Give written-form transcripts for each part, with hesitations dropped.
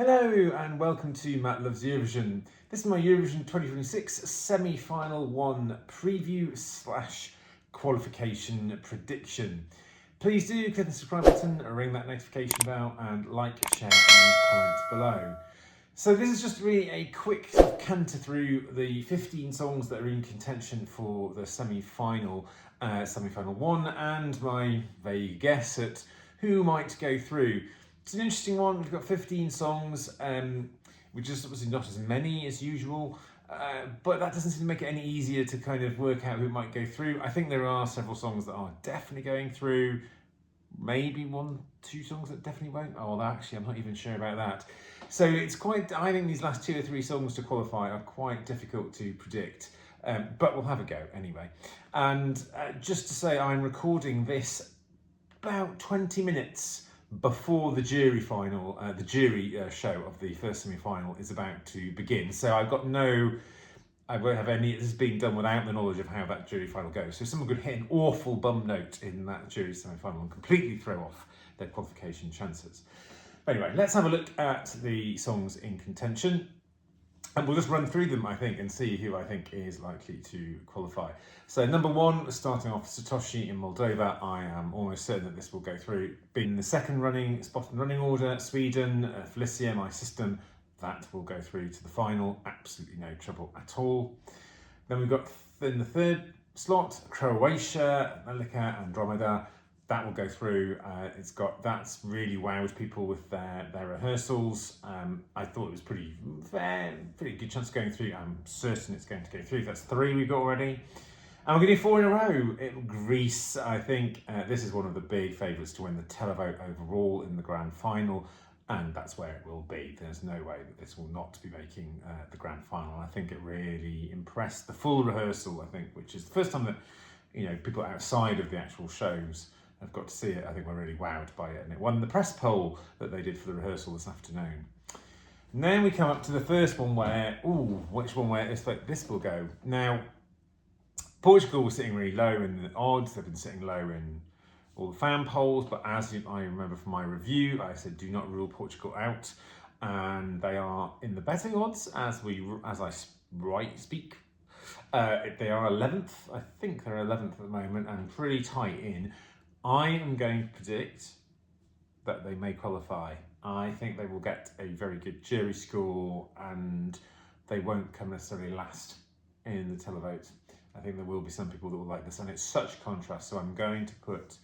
Hello and welcome to Matt Loves Eurovision. This is my Eurovision 2026 semi-final one preview / qualification prediction. Please do click the subscribe button, ring that notification bell and like, share and comment below. So this is just really a quick sort of canter through the 15 songs that are in contention for the semi-final one, and my vague guess at who might go through. It's an interesting one. We've got 15 songs, which is obviously not as many as usual, but that doesn't seem to make it any easier to kind of work out who might go through. I think there are several songs that are definitely going through, maybe 1-2 songs that definitely won't. Oh, actually, I'm not even sure about that. So it's quite, I think these last 2 or 3 songs to qualify are quite difficult to predict, but we'll have a go anyway. And just to say, I'm recording this about 20 minutes before the jury final, the jury show of the first semi-final is about to begin. So I won't have any, this is being done without the knowledge of how that jury final goes. So someone could hit an awful bum note in that jury semi-final and completely throw off their qualification chances. Anyway, let's have a look at the songs in contention. And we'll just run through them, I think, and see who I think is likely to qualify. So number 1, starting off, Satoshi in Moldova. I am almost certain that this will go through. In the second spot in running order, Sweden, Felicia, my system, that will go through to the final. Absolutely no trouble at all. Then we've got in the third slot, Croatia, Malika, Andromeda. That will go through. That's really wowed people with their rehearsals. I thought it was pretty good chance of going through. I'm certain it's going to go through. That's 3 we've got already. And we're going to do 4 in a row. Greece, I think this is one of the big favourites to win the televote overall in the grand final, and that's where it will be. There's no way that this will not be making the grand final. I think it really impressed the full rehearsal, I think, which is the first time that people outside of the actual shows I've got to see it. I think we're really wowed by it, and it won the press poll that they did for the rehearsal this afternoon. And then we come up to the first one where, this will go. Now, Portugal was sitting really low in the odds. They've been sitting low in all the fan polls, but as I remember from my review, I said do not rule Portugal out, and they are in the betting odds as I speak. They are 11th. I think they're 11th at the moment and pretty tight in. I am going to predict that they may qualify. I think they will get a very good jury score and they won't come necessarily last in the televote. I think there will be some people that will like this, and it's such contrast. So I'm going to put,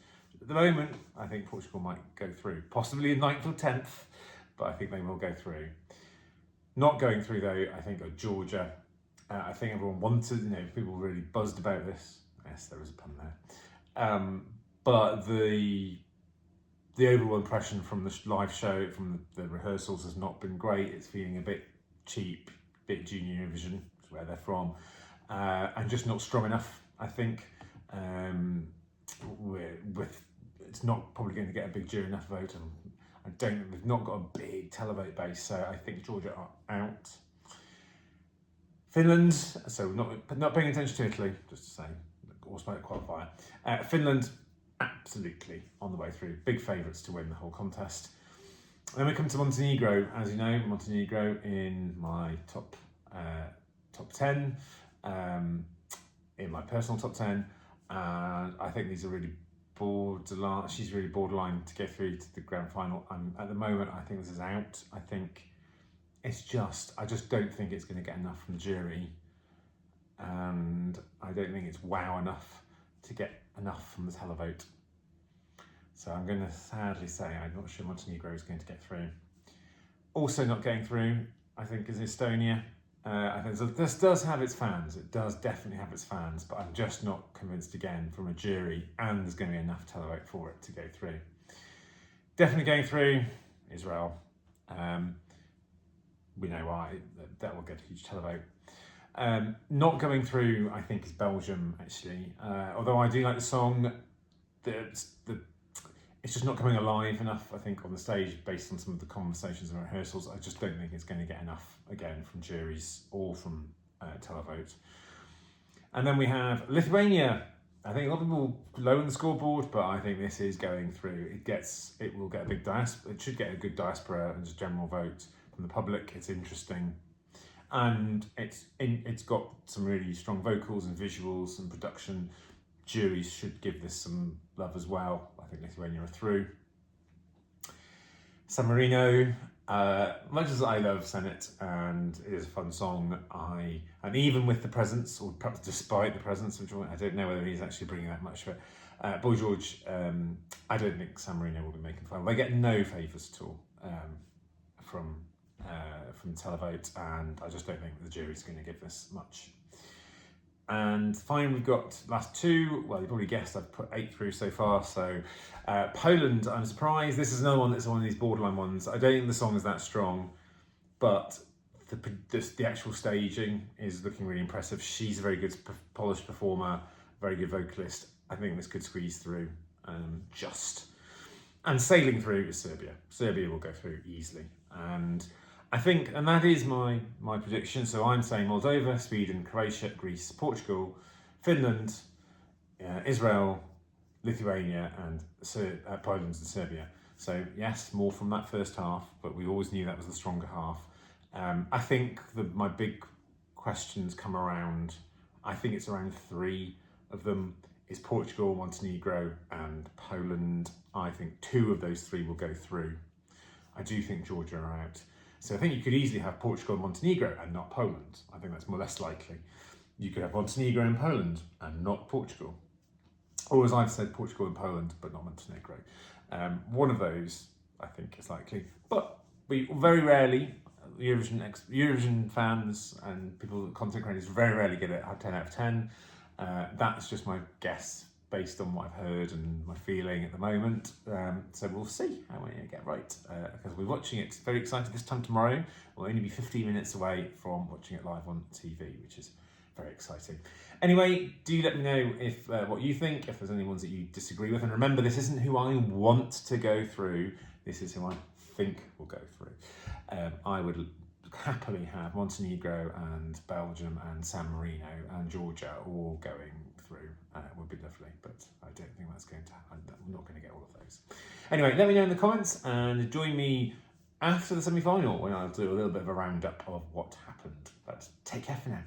at the moment, I think Portugal might go through, possibly in 9th or 10th, but I think they will go through. Not going through though, I think, are Georgia. I think everyone wanted, people were really buzzed about this. Yes, there was a pun there. But the overall impression from the live show, from the rehearsals, has not been great. It's feeling a bit cheap, bit junior Eurovision, which is where they're from, and just not strong enough, I think. It's not probably going to get a big jury enough vote, and we've not got a big televote base, so I think Georgia are out. Finland, so not paying attention to Italy, just to say, also a qualifier. Finland, absolutely on the way through, big favourites to win the whole contest. Then we come to Montenegro. As you know, Montenegro in my top 10, in my personal top 10, and I think these are really borderline. She's really borderline to go through to the grand final. At the moment, I think this is out. I think I just don't think it's going to get enough from the jury, and I don't think it's wow enough to get enough from the televote. So I'm going to sadly say I'm not sure Montenegro is going to get through. Also not going through, I think, is Estonia. I think this does have its fans. It does definitely have its fans, but I'm just not convinced again from a jury, and there's going to be enough televote for it to go through. Definitely going through, Israel. We know why, that will get a huge televote. Not going through, I think, is Belgium, actually. Although I do like the song, it's just not coming alive enough, I think, on the stage, based on some of the conversations and rehearsals. I just don't think it's going to get enough, again, from juries or from televote. And then we have Lithuania. I think a lot of people low on the scoreboard, but I think this is going through. It will get a big diaspora. It should get a good diaspora and just general vote. from the public. It's interesting, and it's got some really strong vocals and visuals and production. Juries should give this some love as well. I think Lithuania are through. San Marino, much as I love Senate and it is a fun song, and even with the presence, or perhaps despite the presence, which I don't know whether he's actually bringing that much for it. Boy George, I don't think San Marino will be making the final. They get no favours at all from televote, and I just don't think the jury's going to give this much. And finally, we've got last two. Well, you probably guessed I've put 8 through so far. So Poland, I'm surprised. This is another one that's one of these borderline ones. I don't think the song is that strong, but the actual staging is looking really impressive. She's a very good polished performer, very good vocalist. I think this could squeeze through and sailing through is Serbia. Serbia will go through easily. And I think, and that is my prediction. So I'm saying Moldova, Sweden, Croatia, Greece, Portugal, Finland, Israel, Lithuania, and Poland and Serbia. So yes, more from that first half, but we always knew that was the stronger half. I think my big questions come around, I think it's around 3 of them, is Portugal, Montenegro, and Poland. I think 2 of those 3 will go through. I do think Georgia are out. So I think you could easily have Portugal and Montenegro and not Poland. I think that's more or less likely. You could have Montenegro and Poland and not Portugal. Or as I've said, Portugal and Poland, but not Montenegro. One of those, I think, is likely. But we very rarely, Eurovision fans and people, content creators, very rarely get it 10 out of 10. That's just my guess based on what I've heard and my feeling at the moment. So we'll see how many I get right, because we're watching it very excited this time tomorrow. We'll only be 15 minutes away from watching it live on TV, which is very exciting. Anyway, do let me know if what you think, if there's any ones that you disagree with. And remember, this isn't who I want to go through, this is who I think will go through. I would happily have Montenegro and Belgium and San Marino and Georgia all going through. It would be lovely, but I don't think that's going to happen. I'm not going to get all of those. Anyway, let me know in the comments and join me after the semi-final when I'll do a little bit of a roundup of what happened. But take care for now.